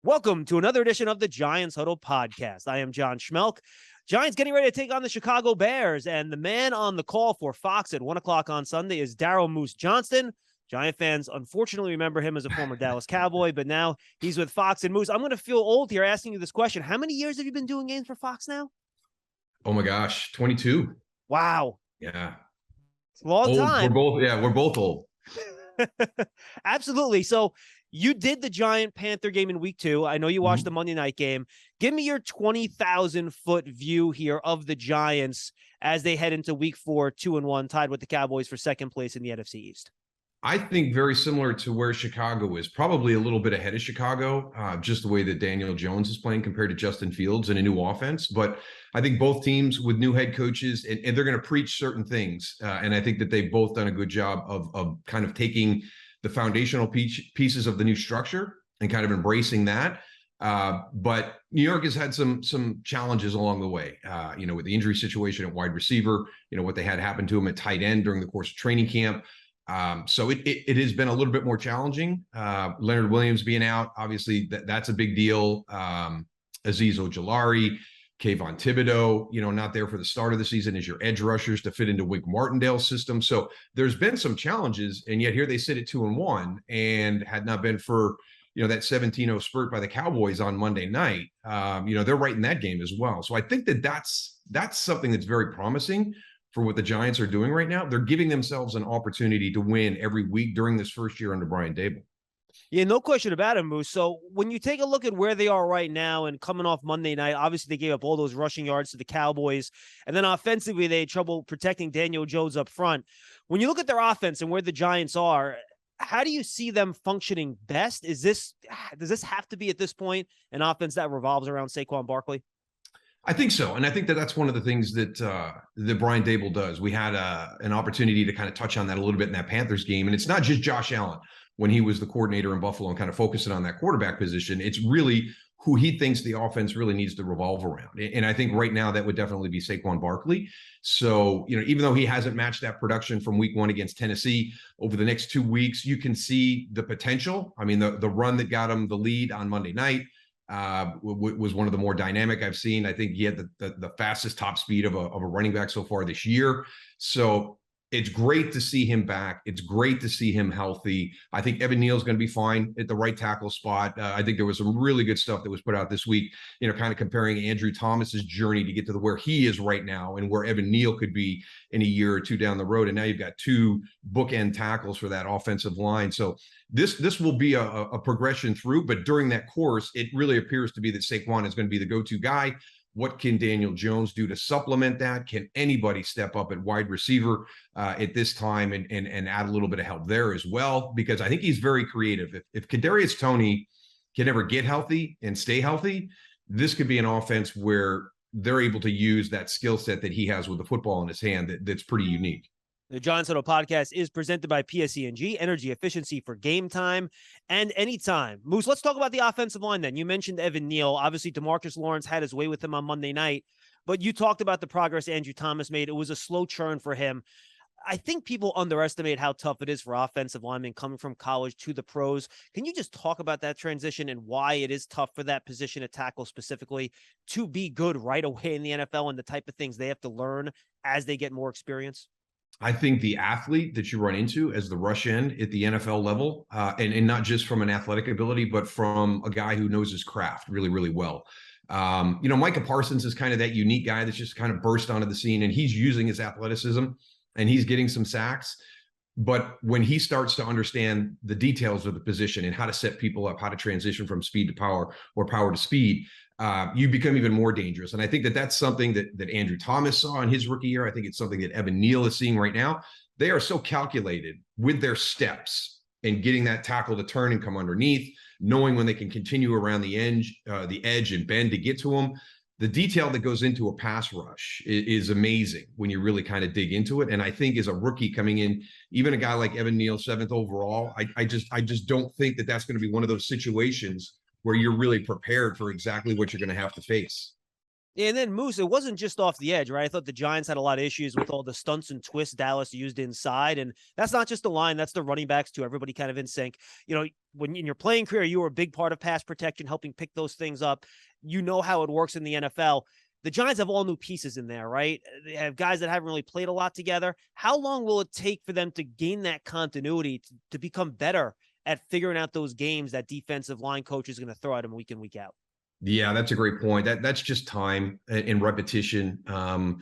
Welcome to another edition of the Giants Huddle podcast. I am John Schmeelk. Giants getting ready to take on the Chicago Bears, and the man on the call for Fox at 1 o'clock on Sunday is Daryl Moose Johnston. Giant fans unfortunately remember him as a former Dallas Cowboy, but now he's with Fox. And Moose, I'm going to feel old here asking you this question. How many years have you been doing games for Fox now? Oh my gosh, 22. Wow. Yeah. It's a long time. We're both old. Absolutely. So you did the Giant Panther game in week 2. I know you watched the Monday night game. Give me your 20,000 foot view here of the Giants as they head into week 4, 2-1, tied with the Cowboys for second place in the NFC East. I think very similar to where Chicago is, probably a little bit ahead of Chicago, just the way that Daniel Jones is playing compared to Justin Fields in a new offense. But I think both teams with new head coaches, and they're going to preach certain things. And I think that they've both done a good job of kind of taking the foundational pieces of the new structure and kind of embracing that. But New York has had some challenges along the way, with the injury situation at wide receiver, what they had happen to him at tight end during the course of training camp. So it has been a little bit more challenging. Leonard Williams being out, obviously that's a big deal. Azeez Ojulari, Kayvon Thibodeaux, not there for the start of the season as your edge rushers to fit into Wink Martindale's system. So there's been some challenges, and yet here they sit at 2-1, and had not been for, that 17-0 spurt by the Cowboys on Monday night, they're right in that game as well. So I think that's something that's very promising for what the Giants are doing right now. They're giving themselves an opportunity to win every week during this first year under Brian Daboll. Yeah, no question about it, Moose. So when you take a look at where they are right now and coming off Monday night, obviously they gave up all those rushing yards to the Cowboys. And then offensively, they had trouble protecting Daniel Jones up front. When you look at their offense and where the Giants are, how do you see them functioning best? Does this have to be at this point an offense that revolves around Saquon Barkley? I think so. And I think that that's one of the things that Brian Daboll does. We had an opportunity to kind of touch on that a little bit in that Panthers game. And it's not just Josh Allen when he was the coordinator in Buffalo and kind of focusing on that quarterback position. It's really who he thinks the offense really needs to revolve around. And I think right now that would definitely be Saquon Barkley. So, even though he hasn't matched that production from week 1 against Tennessee, over the next 2 weeks, you can see the potential. I mean, the run that got him the lead on Monday night was one of the more dynamic I've seen. I think he had the fastest top speed of a running back so far this year. So it's great to see him back. It's great to see him healthy. I think Evan Neal's going to be fine at the right tackle spot. I think there was some really good stuff that was put out this week, kind of comparing Andrew Thomas's journey to get to where he is right now and where Evan Neal could be in a year or two down the road. And now you've got 2 bookend tackles for that offensive line. So this will be a progression through, but during that course, it really appears to be that Saquon is going to be the go-to guy. What can Daniel Jones do to supplement that? Can anybody step up at wide receiver at this time and add a little bit of help there as well? Because I think he's very creative. If Kadarius Toney can ever get healthy and stay healthy, this could be an offense where they're able to use that skill set that he has with the football in his hand that's pretty unique. The Giants Huddle podcast is presented by PSE&G, energy efficiency for game time and anytime. Moose, let's talk about the offensive line then. You mentioned Evan Neal. Obviously, DeMarcus Lawrence had his way with him on Monday night, but you talked about the progress Andrew Thomas made. It was a slow churn for him. I think people underestimate how tough it is for offensive linemen coming from college to the pros. Can you just talk about that transition and why it is tough for that position at tackle specifically to be good right away in the NFL and the type of things they have to learn as they get more experience? I think the athlete that you run into as the rush end at the NFL level, and not just from an athletic ability, but from a guy who knows his craft really, really well. Micah Parsons is kind of that unique guy that's just kind of burst onto the scene, and he's using his athleticism and he's getting some sacks. But when he starts to understand the details of the position and how to set people up, how to transition from speed to power or power to speed, you become even more dangerous. And I think that's something that Andrew Thomas saw in his rookie year. I think it's something that Evan Neal is seeing right now. They are so calculated with their steps and getting that tackle to turn and come underneath, knowing when they can continue around the edge and bend to get to them. The detail that goes into a pass rush is amazing when you really kind of dig into it. And I think as a rookie coming in, even a guy like Evan Neal, 7th overall, I just don't think that that's going to be one of those situations where you're really prepared for exactly what you're going to have to face. And then Moose, it wasn't just off the edge, right? I thought the Giants had a lot of issues with all the stunts and twists Dallas used inside. And that's not just the line, that's the running backs too. Everybody kind of in sync. You know, when in your playing career, you were a big part of pass protection, helping pick those things up. You know how it works in the NFL. The Giants have all new pieces in there, right? They have guys that haven't really played a lot together. How long will it take for them to gain that continuity to become better at figuring out those games that defensive line coach is going to throw at them week in, week out? Yeah, that's a great point. That's just time and repetition. The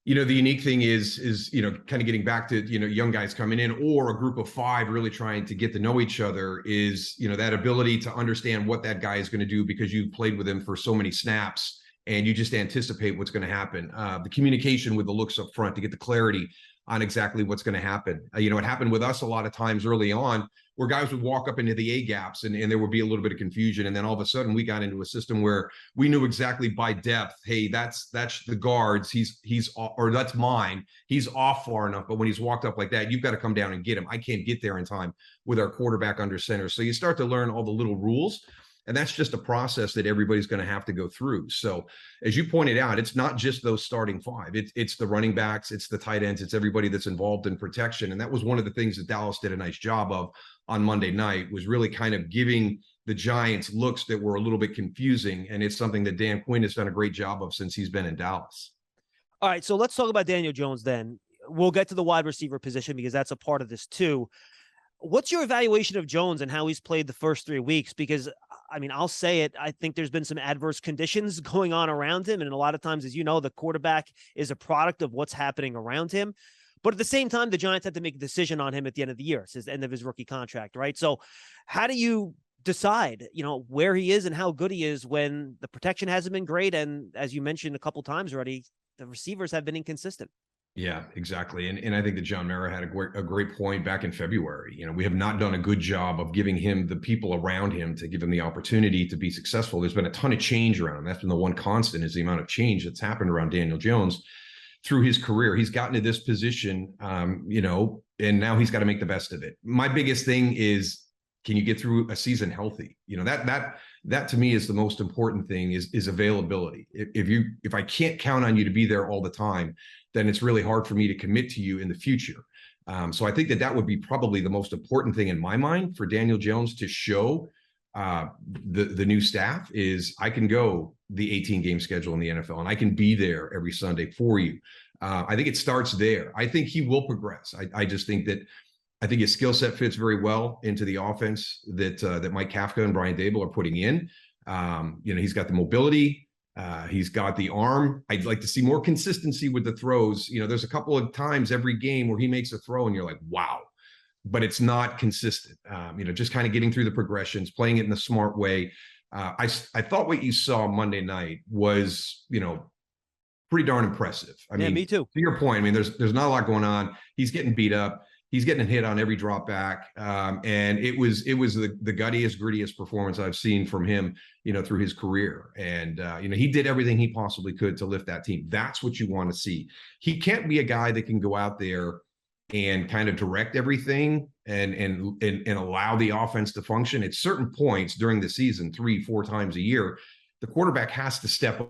unique thing is kind of getting back to young guys coming in or a group of five really trying to get to know each other is that ability to understand what that guy is going to do because you've played with him for so many snaps and you just anticipate what's going to happen. The communication with the looks up front to get the clarity on exactly what's going to happen. It happened with us a lot of times early on where guys would walk up into the A gaps and there would be a little bit of confusion. And then all of a sudden we got into a system where we knew exactly by depth, hey, that's the guards. He's or that's mine. He's off far enough. But when he's walked up like that, you've got to come down and get him. I can't get there in time with our quarterback under center. So you start to learn all the little rules. And that's just a process that everybody's going to have to go through. So as you pointed out, it's not just those starting five. It's the running backs, it's the tight ends, it's everybody that's involved in protection. And that was one of the things that Dallas did a nice job of on Monday night, was really kind of giving the Giants looks that were a little bit confusing. And it's something that Dan Quinn has done a great job of since he's been in Dallas. All right, so let's talk about Daniel Jones then. We'll get to the wide receiver position because that's a part of this too. What's your evaluation of Jones and how he's played the first 3 weeks? Because, I mean, I'll say it, I think there's been some adverse conditions going on around him. And a lot of times, as you know, the quarterback is a product of what's happening around him. But at the same time, the Giants had to make a decision on him at the end of the year. It's the end of his rookie contract, right? So how do you decide, where he is and how good he is when the protection hasn't been great? And as you mentioned a couple times already, the receivers have been inconsistent. Yeah, exactly. And I think that John Mara had a great point back in February. We have not done a good job of giving him the people around him to give him the opportunity to be successful. There's been a ton of change around him. That's been the one constant, is the amount of change that's happened around Daniel Jones through his career. He's gotten to this position, and now he's got to make the best of it. My biggest thing is, can you get through a season healthy? That to me is the most important thing, is availability. If I can't count on you to be there all the time, then it's really hard for me to commit to you in the future. So I think that would be probably the most important thing in my mind for Daniel Jones to show the new staff is, I can go the 18-game schedule in the NFL and I can be there every Sunday for you. I think it starts there. I think he will progress. I just think that I think his skill set fits very well into the offense that Mike Kafka and Brian Daboll are putting in. He's got the mobility. He's got the arm. I'd like to see more consistency with the throws. There's a couple of times every game where he makes a throw and you're like, wow, but it's not consistent. Just kind of getting through the progressions, playing it in a smart way. I thought what you saw Monday night was, pretty darn impressive. I mean, me too. To your point, there's not a lot going on. He's getting beat up. He's getting hit on every drop back. And it was the guttiest, grittiest performance I've seen from him, through his career. And, he did everything he possibly could to lift that team. That's what you want to see. He can't be a guy that can go out there and kind of direct everything and allow the offense to function. At certain points during the season, 3-4 times a year, the quarterback has to step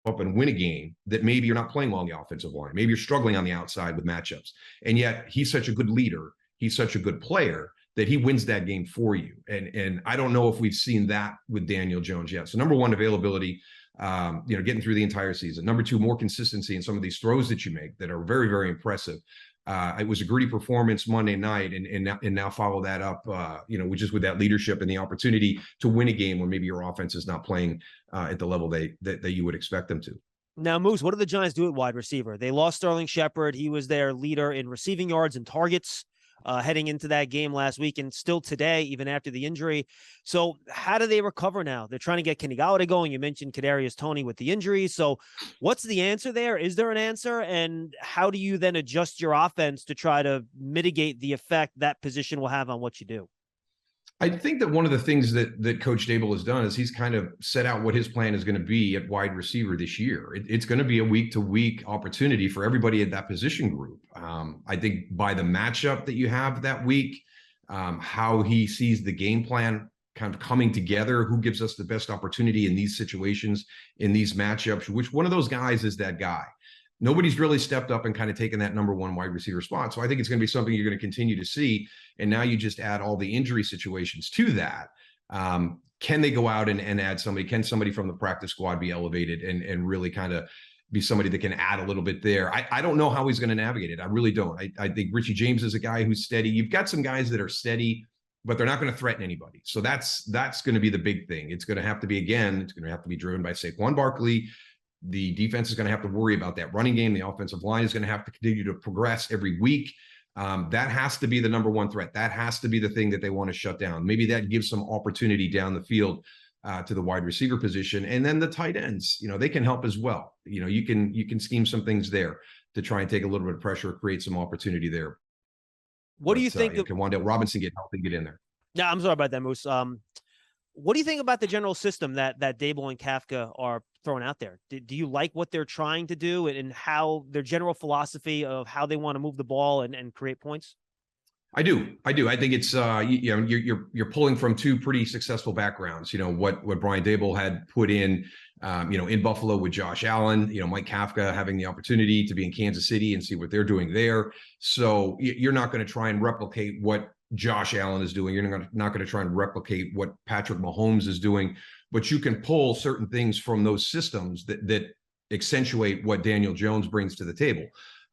up and win a game that maybe you're not playing well on the offensive line. Maybe you're struggling on the outside with matchups. And yet he's such a good leader. He's such a good player that he wins that game for you. And I don't know if we've seen that with Daniel Jones yet. So number one, availability, getting through the entire season. Number two, more consistency in some of these throws that you make that are very, very impressive. It was a gritty performance Monday night, and now follow that up, with that leadership and the opportunity to win a game when maybe your offense is not playing at the level that you would expect them to. Now, Moose, what did the Giants do at wide receiver? They lost Sterling Shepard. He was their leader in receiving yards and targets heading into that game last week, and still today, even after the injury. So how do they recover now? They're trying to get Kenny Golladay going. You mentioned Kadarius Toney with the injury. So what's the answer there? Is there an answer? And how do you then adjust your offense to try to mitigate the effect that position will have on what you do? I think that one of the things that Coach Daboll has done is he's kind of set out what his plan is going to be at wide receiver this year. It's going to be a week-to-week opportunity for everybody at that position group. I think by the matchup that you have that week, how he sees the game plan kind of coming together, who gives us the best opportunity in these situations, in these matchups, which one of those guys is that guy. Nobody's really stepped up and kind of taken that number one wide receiver spot. So I think it's going to be something you're going to continue to see. And now you just add all the injury situations to that. Can they go out and add somebody? Can somebody from the practice squad be elevated and really kind of be somebody that can add a little bit there? I don't know how he's going to navigate it. I really don't. I think Richie James is a guy who's steady. You've got some guys that are steady, but they're not going to threaten anybody. So that's going to be the big thing. It's going to have to be, again, it's going to have to be driven by Saquon Barkley. The defense is going to have to worry about that running game. The offensive line is going to have to continue to progress every week. That has to be the number one threat. That has to be the thing that they want to shut down. Maybe that gives some opportunity down the field to the wide receiver position. And then the tight ends, they can help as well. You can scheme some things there to try and take a little bit of pressure, create some opportunity there. What do you think? Can Wan'Dale Robinson get healthy, get in there? Yeah, I'm sorry about that, Moose. What do you think about the general system that Daboll and Kafka are throwing out there? Do you like what they're trying to do and how their general philosophy of how they want to move the ball and create points? I do. I think it's you're pulling from two pretty successful backgrounds. What Brian Daboll had put in Buffalo with Josh Allen, Mike Kafka having the opportunity to be in Kansas City and see what they're doing there. So you're not going to try and replicate what Josh Allen is doing. You're not going to try and replicate what Patrick Mahomes is doing, but you can pull certain things from those systems that accentuate what Daniel Jones brings to the table.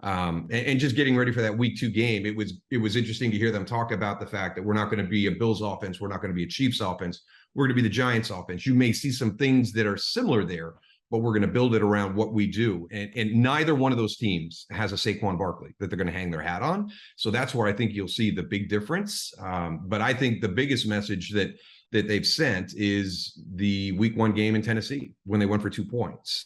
And just getting ready for that week 2 game, it was interesting to hear them talk about the fact that we're not going to be a Bills offense. We're not going to be a Chiefs offense. We're going to be the Giants offense. You may see some things that are similar there, but we're going to build it around what we do. And neither one of those teams has a Saquon Barkley that they're going to hang their hat on. So that's where I think you'll see the big difference. But I think the biggest message that they've sent is the week 1 game in Tennessee when they went for 2 points.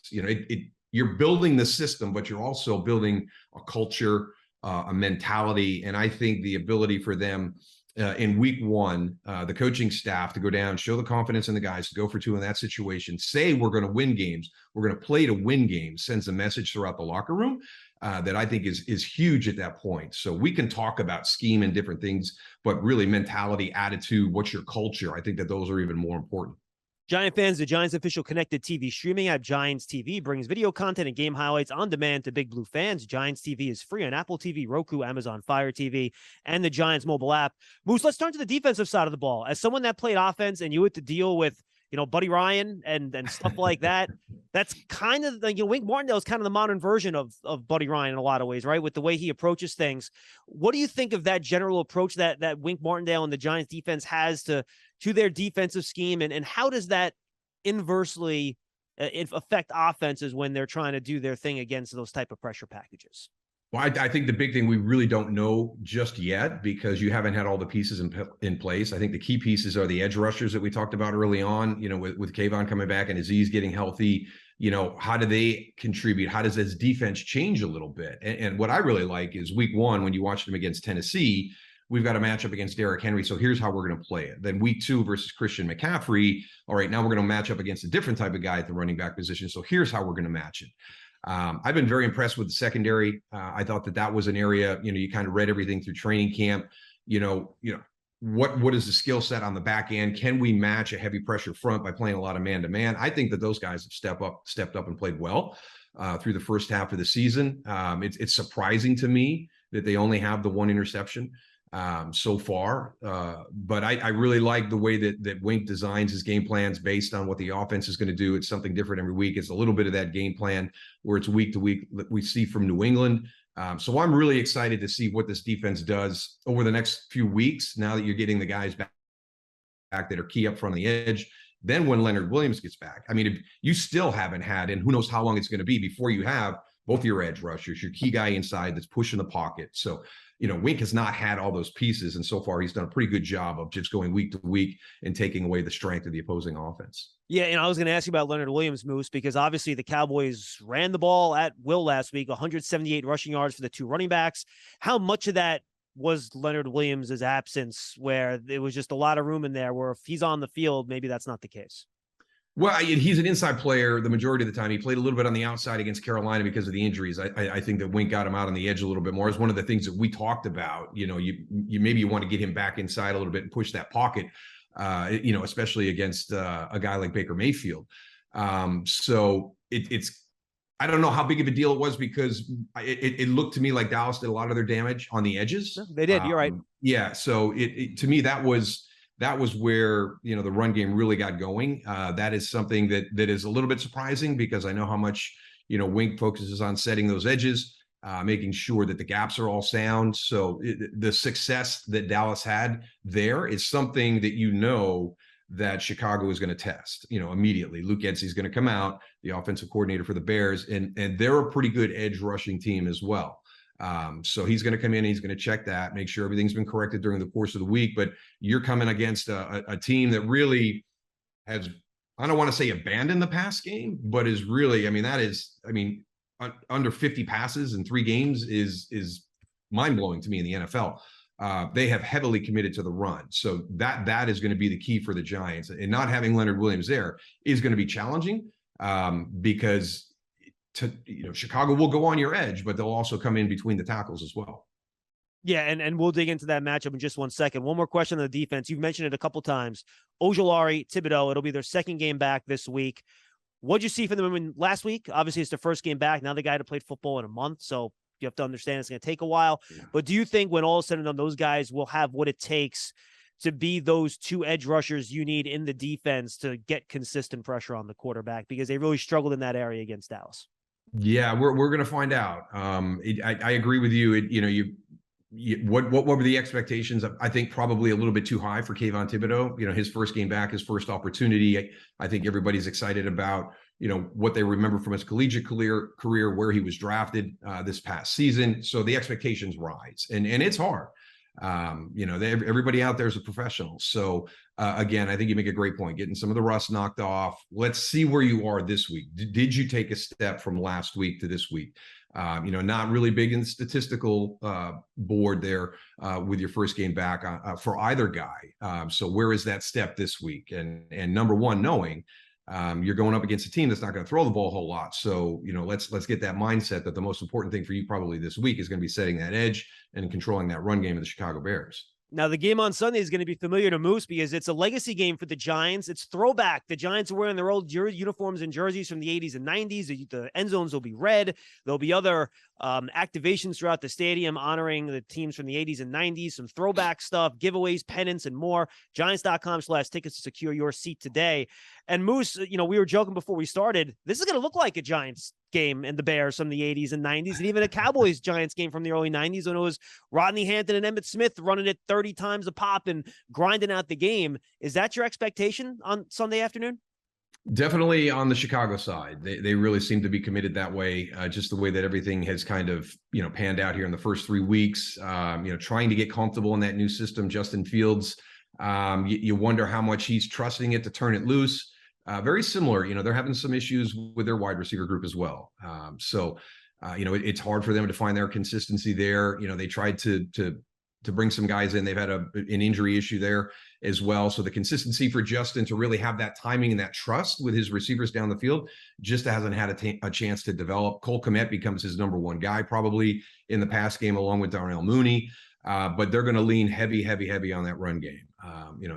You're building the system, but you're also building a culture, a mentality. And I think the ability for them in week 1, the coaching staff to go down, show the confidence in the guys to go for 2 in that situation, say we're going to win games, we're going to play to win games, sends a message throughout the locker room that I think is huge at that point. So we can talk about scheme and different things, but really mentality, attitude, what's your culture? I think that those are even more important. Giant fans, the Giants official connected TV streaming app Giants TV brings video content and game highlights on demand to Big Blue fans. Giants TV is free on Apple TV, Roku, Amazon Fire TV, and the Giants mobile app. Moose, let's turn to the defensive side of the ball. As someone that played offense and you had to deal with, Buddy Ryan and stuff like that, that's kind of like, Wink Martindale is kind of the modern version of Buddy Ryan in a lot of ways, right? With the way he approaches things. What do you think of that general approach that Wink Martindale and the Giants defense has to their defensive scheme? And how does that inversely affect offenses when they're trying to do their thing against those type of pressure packages? Well, I think the big thing we really don't know just yet because you haven't had all the pieces in place. I think the key pieces are the edge rushers that we talked about early on, with Kayvon coming back and Azeez getting healthy. How do they contribute? How does this defense change a little bit? And what I really like is week 1, when you watched them against Tennessee, we've got a matchup against Derrick Henry. So here's how we're going to play it. Then week 2 versus Christian McCaffrey. All right, now we're going to match up against a different type of guy at the running back position. So here's how we're going to match it. I've been very impressed with the secondary. I thought that was an area, you kind of read everything through training camp. What is the skill set on the back end? Can we match a heavy pressure front by playing a lot of man-to-man? I think that those guys have stepped up and played well through the first half of the season. It's surprising to me that they only have the 1 interception so far. But I really like the way that Wink designs his game plans based on what the offense is going to do. It's something different every week. It's a little bit of that game plan where it's week to week that we see from New England. So I'm really excited to see what this defense does over the next few weeks. Now that you're getting the guys back that are key up front on the edge, then when Leonard Williams gets back, I mean, if you still haven't had, and who knows how long it's going to be before you have both your edge rushers, your key guy inside that's pushing the pocket. So, Wink has not had all those pieces. And so far, he's done a pretty good job of just going week to week and taking away the strength of the opposing offense. Yeah, and I was going to ask you about Leonard Williams, Moose, because obviously the Cowboys ran the ball at will last week, 178 rushing yards for the 2 running backs. How much of that was Leonard Williams' absence, where there was just a lot of room in there where if he's on the field, maybe that's not the case? Well, he's an inside player the majority of the time. He played a little bit on the outside against Carolina because of the injuries. I think that Wink got him out on the edge a little bit more. It's one of the things that we talked about. You maybe you want to get him back inside a little bit and push that pocket especially against a guy like Baker Mayfield. So it's I don't know how big of a deal it was because it looked to me like Dallas did a lot of their damage on the edges. They did. You're right. Yeah. So to me, that was where, the run game really got going. That is something that is a little bit surprising because I know how much, Wink focuses on setting those edges, making sure that the gaps are all sound. So the success that Dallas had there is something that that Chicago is going to test, immediately. Luke Getsy is going to come out, the offensive coordinator for the Bears, and they're a pretty good edge rushing team as well. So he's going to come in, he's going to check that, make sure everything's been corrected during the course of the week. But you're coming against a team that really has, I don't want to say abandoned the pass game, but is really, under 50 passes in 3 games is mind-blowing to me in the NFL. They have heavily committed to the run. So that is going to be the key for the Giants. And not having Leonard Williams there is going to be challenging because Chicago will go on your edge, but they'll also come in between the tackles as well. Yeah, and we'll dig into that matchup in just 1 second. One more question on the defense. You've mentioned it a couple times. Ojulari, Thibodeaux, it'll be their second game back this week. What'd you see from them last week? Obviously, it's their first game back. Now the guy had played football in a month, so you have to understand it's going to take a while. Yeah. But do you think when all is said and done, those guys will have what it takes to be those 2 edge rushers you need in the defense to get consistent pressure on the quarterback? Because they really struggled in that area against Dallas. Yeah, we're going to find out. I agree with you. What were the expectations? I think probably a little bit too high for Kayvon Thibodeaux. His first game back, his first opportunity. I think everybody's excited about what they remember from his collegiate career, where he was drafted this past season. So the expectations rise, and it's hard. Everybody out there is a professional. So again, I think you make a great point, getting some of the rust knocked off. Let's see where you are this week. Did you take a step from last week to this week? Not really big in the statistical board there with your first game back for either guy. So where is that step this week? And number one, knowing you're going up against a team that's not going to throw the ball a whole lot. So, let's get that mindset that the most important thing for you probably this week is going to be setting that edge and controlling that run game of the Chicago Bears. Now, the game on Sunday is going to be familiar to Moose because it's a legacy game for the Giants. It's throwback. The Giants are wearing their old uniforms and jerseys from the 80s and 90s. The end zones will be red. There'll be other activations throughout the stadium honoring the teams from the 80s and 90s, some throwback stuff, giveaways, pennants, and more. Giants.com/tickets to secure your seat today. And Moose, we were joking before we started, this is going to look like a Giants game and the Bears from the 80s and 90s, and even a Cowboys Giants game from the early 90s when it was Rodney Hampton and Emmitt Smith running it 30 times a pop and grinding out the game. Is that your expectation on Sunday afternoon? Definitely on the Chicago side. They really seem to be committed that way, just the way that everything has kind of, panned out here in the first 3 weeks, trying to get comfortable in that new system. Justin Fields, you wonder how much he's trusting it to turn it loose. Very similar, they're having some issues with their wide receiver group as well. It's hard for them to find their consistency there. They tried to bring some guys in. They've had an injury issue there as well. So the consistency for Justin to really have that timing and that trust with his receivers down the field just hasn't had a chance to develop. Cole Kmet becomes his number 1 guy probably in the pass game along with Darnell Mooney. But they're going to lean heavy on that run game.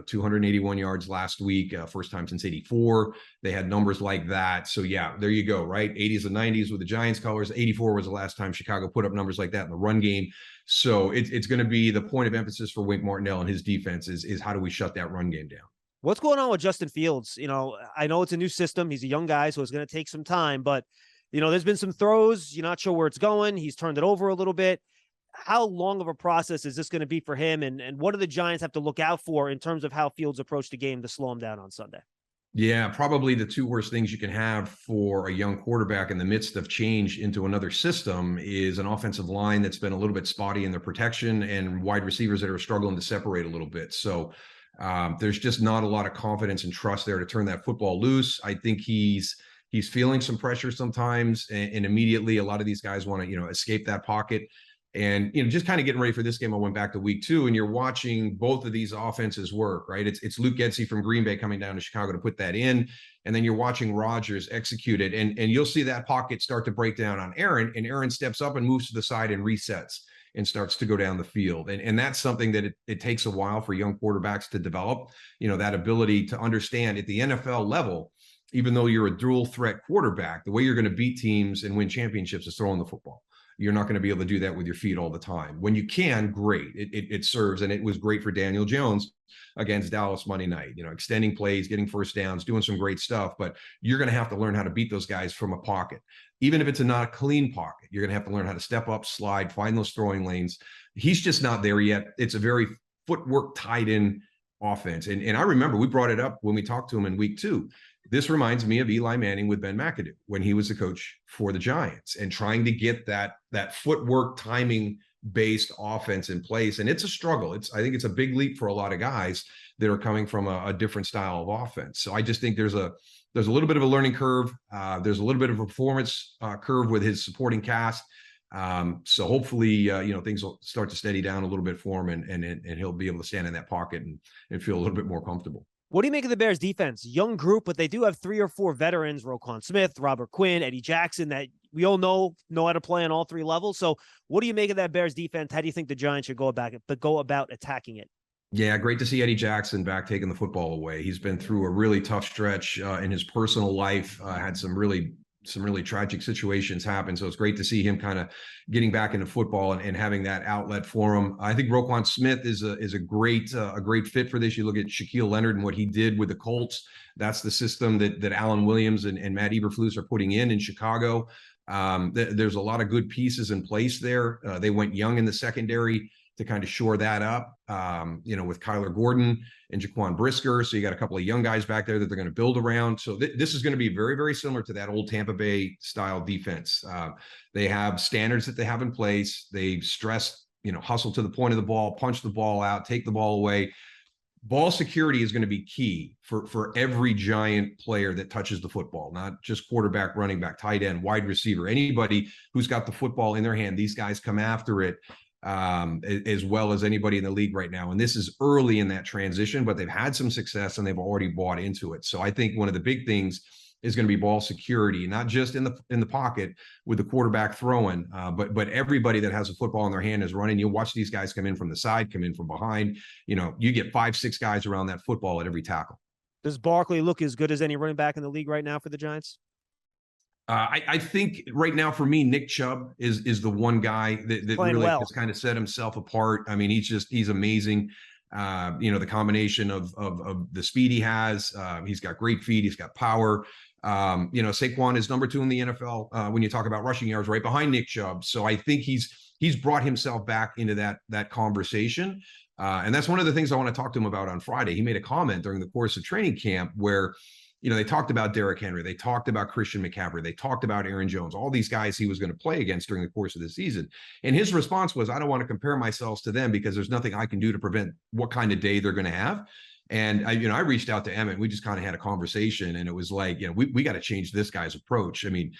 281 yards last week, first time since 84. They had numbers like that. So yeah, there you go, right? 80s and 90s with the Giants colors. 84 was the last time Chicago put up numbers like that in the run game. So it's going to be the point of emphasis for Wink Martindale and his defense is how do we shut that run game down? What's going on with Justin Fields? I know it's a new system. He's a young guy, so it's going to take some time, but there's been some throws. You're not sure where it's going. He's turned it over a little bit. How long of a process is this going to be for him? And what do the Giants have to look out for in terms of how Fields approached the game to slow him down on Sunday? Yeah, probably the 2 worst things you can have for a young quarterback in the midst of change into another system is an offensive line that's been a little bit spotty in their protection and wide receivers that are struggling to separate a little bit. So there's just not a lot of confidence and trust there to turn that football loose. I think he's feeling some pressure sometimes, and immediately a lot of these guys want to, escape that pocket. And, just kind of getting ready for this game, I went back to week 2, and you're watching both of these offenses work, right? It's Luke Getsy from Green Bay coming down to Chicago to put that in. And then you're watching Rodgers execute it. And you'll see that pocket start to break down on Aaron, and Aaron steps up and moves to the side and resets. and starts to go down the field. And that's something that it takes a while for young quarterbacks to develop, that ability to understand at the NFL level, even though you're a dual threat quarterback, the way you're going to beat teams and win championships is throwing the football. You're not going to be able to do that with your feet all the time. When you can, great. It serves, and it was great for Daniel Jones against Dallas Monday night, extending plays, getting first downs, doing some great stuff. But you're going to have to learn how to beat those guys from a pocket. Even if it's not a clean pocket, you're going to have to learn how to step up, slide, find those throwing lanes. He's just not there yet. It's a very footwork tied in offense. And I remember we brought it up when we talked to him in week 2. This reminds me of Eli Manning with Ben McAdoo when he was the coach for the Giants and trying to get that footwork timing based offense in place. And it's a struggle. I think it's a big leap for a lot of guys that are coming from a different style of offense. So I just think there's a little bit of a learning curve. There's a little bit of a performance curve with his supporting cast. So hopefully, things will start to steady down a little bit for him and he'll be able to stand in that pocket and feel a little bit more comfortable. What do you make of the Bears defense? Young group, but they do have 3 or 4 veterans, Roquan Smith, Robert Quinn, Eddie Jackson, that we all know how to play on all 3 levels. So what do you make of that Bears defense? How do you think the Giants should go about attacking it? Yeah, great to see Eddie Jackson back taking the football away. He's been through a really tough stretch in his personal life, had some really tragic situations happen. So it's great to see him kind of getting back into football and having that outlet for him. I think Roquan Smith is a great fit for this. You look at Shaquille Leonard and what he did with the Colts. That's the system that Alan Williams and Matt Eberflus are putting in Chicago. There's a lot of good pieces in place there. They went young in the secondary to kind of shore that up, with Kyler Gordon and Jaquan Brisker. So you got a couple of young guys back there that they're going to build around. So this is going to be very, very similar to that old Tampa Bay style defense. They have standards that they have in place. They stress, hustle to the point of the ball, punch the ball out, take the ball away. Ball security is going to be key for every Giant player that touches the football, not just quarterback, running back, tight end, wide receiver, anybody who's got the football in their hand. These guys come after it. As well as anybody in the league right now. And this is early in that transition, but they've had some success and they've already bought into it. So I think one of the big things is going to be ball security, not just in the pocket with the quarterback throwing, but everybody that has a football in their hand is running. You'll watch these guys come in from the side, come in from behind. You get 5-6 guys around that football at every tackle. Does Barkley look as good as any running back in the league right now for the Giants? I think right now for me, Nick Chubb is the one guy that really has kind of set himself apart. I mean, he's amazing. The combination of the speed he has, he's got great feet, he's got power. Saquon is number 2 in the NFL when you talk about rushing yards, right behind Nick Chubb. So I think he's brought himself back into that conversation. And that's one of the things I want to talk to him about on Friday. He made a comment during the course of training camp where they talked about Derrick Henry. They talked about Christian McCaffrey. They talked about Aaron Jones, all these guys he was going to play against during the course of the season. And his response was, I don't want to compare myself to them because there's nothing I can do to prevent what kind of day they're going to have. And I reached out to Emmett. We just kind of had a conversation and it was like, we got to change this guy's approach. I mean,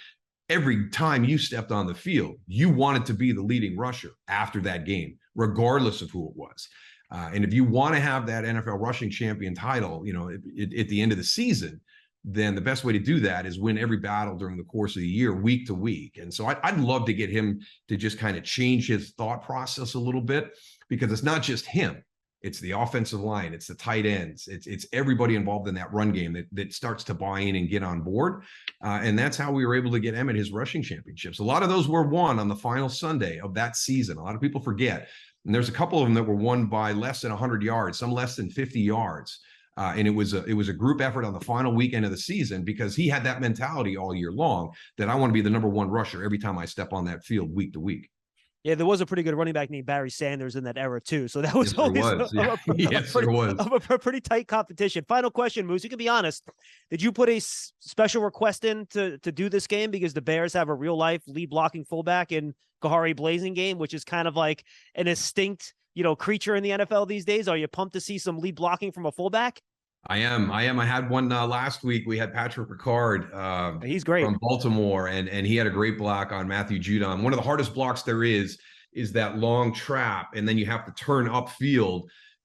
every time you stepped on the field, you wanted to be the leading rusher after that game, regardless of who it was. And if you want to have that NFL rushing champion title, at the end of the season, then the best way to do that is win every battle during the course of the year, week to week. And so I'd love to get him to just kind of change his thought process a little bit, because it's not just him. It's the offensive line. It's the tight ends. It's everybody involved in that run game that starts to buy in and get on board. And that's how we were able to get Emmett his rushing championships. A lot of those were won on the final Sunday of that season. A lot of people forget. And there's a couple of them that were won by less than 100 yards, some less than 50 yards. And it was a group effort on the final weekend of the season, because he had that mentality all year long that I want to be the number 1 rusher every time I step on that field week to week. Yeah, there was a pretty good running back named Barry Sanders in that era too. So that was always a pretty tight competition. Final question, Moose. You can be honest. Did you put a special request in to do this game because the Bears have a real life lead blocking fullback in Kahari Blasingame, which is kind of like an extinct creature in the NFL these days? Are you pumped to see some lead blocking from a fullback? I am. I had one last week. We had Patrick Ricard. He's great, from Baltimore, and he had a great block on Matthew Judon. One of the hardest blocks there is that long trap, and then you have to turn upfield.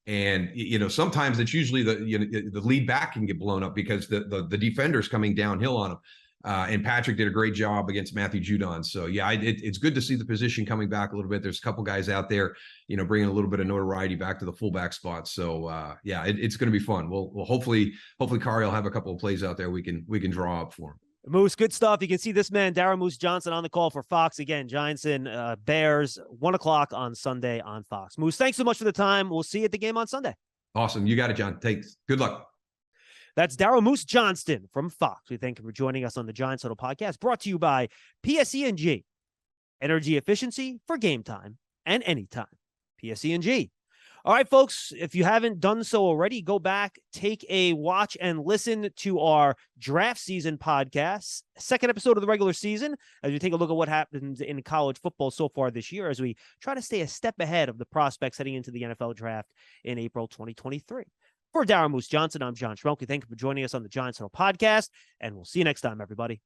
And sometimes it's usually the lead back can get blown up because the defender's coming downhill on him. And Patrick did a great job against Matthew Judon. So yeah, it's good to see the position coming back a little bit. There's a couple guys out there, bringing a little bit of notoriety back to the fullback spot. So yeah, it's going to be fun. We'll hopefully Kari will have a couple of plays out there we can draw up for him. Moose, good stuff. You can see this man, Daryl Moose Johnston, on the call for Fox. Again, Giants and Bears, 1:00 on Sunday on Fox. Moose, thanks so much for the time. We'll see you at the game on Sunday. Awesome. You got it, John. Thanks. Good luck. That's Daryl Moose Johnston from Fox. We thank him for joining us on the Giants Huddle podcast, brought to you by PSE&G. Energy efficiency for game time and anytime. PSE&G. All right, folks, if you haven't done so already, go back, take a watch and listen to our draft season podcast, second episode of the regular season, as we take a look at what happened in college football so far this year, as we try to stay a step ahead of the prospects heading into the NFL draft in April 2023. For Daryl Moose Johnston, I'm John Schmeelk. Thank you for joining us on the Giants Huddle podcast, and we'll see you next time, everybody.